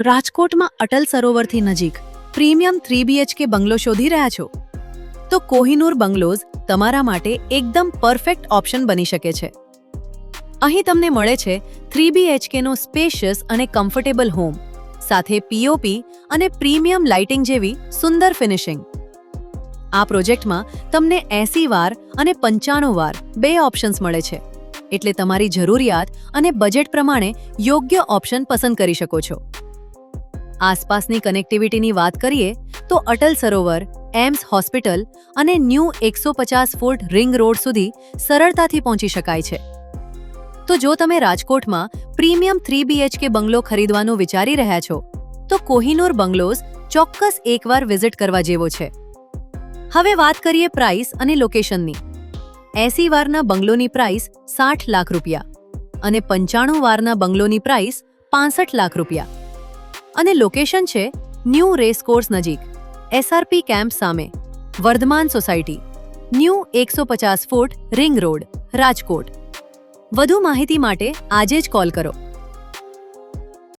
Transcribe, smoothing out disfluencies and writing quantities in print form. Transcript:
રાજકોટમાં અટલ સરોવરથી નજીક premium 3 BHK બંગલો શોધી રહ્યા છો તો કોહિનૂર બંગલોઝ તમારા માટે એકદમ પરફેક્ટ ઓપ્શન બની શકે છે. અહીં તમને મળે છે 3 BHK નો સ્પેશિયસ અને કમ્ફર્ટેબલ હોમ સાથે POP અને પ્રીમિયમ લાઇટિંગ જેવી સુંદર ફિનિશિંગ. આ પ્રોજેક્ટમાં તમને 80 વાર અને 95 વાર બે ઓપ્શન્સ મળે છે, એટલે તમારી જરૂરિયાત અને બજેટ પ્રમાણે યોગ્ય ઓપ્શન પસંદ કરી શકો છો. આસપાસની કનેક્ટિવિટીની વાત કરીએ તો અટલ સરોવર, એમ્સ હોસ્પિટલ અને ન્યૂ 150 ફૂટ રિંગ રોડ સુધી સરળતાથી પહોંચી શકાય છે. તો જો તમે રાજકોટમાં પ્રીમિયમ 3 BHK બંગલો ખરીદવાનું વિચારી રહ્યા છો તો કોહિનૂર બંગલોઝ ચોક્કસ એકવાર વિઝિટ કરવા જેવો છે. હવે વાત કરીએ પ્રાઇસ અને લોકેશનની. 80 વારના બંગલોની પ્રાઇસ 60 લાખ રૂપિયા અને 95 વારના બંગલોની પ્રાઇસ 65 લાખ રૂપિયા. અને લોકેશન છે ન્યૂ રેસકોર્સ નજીક, SRP કેમ્પ સામે, Vardhaman society, new 150 foot ring road, Rajkot. વધુ માહિતી માટે આજે જ કોલ કરો.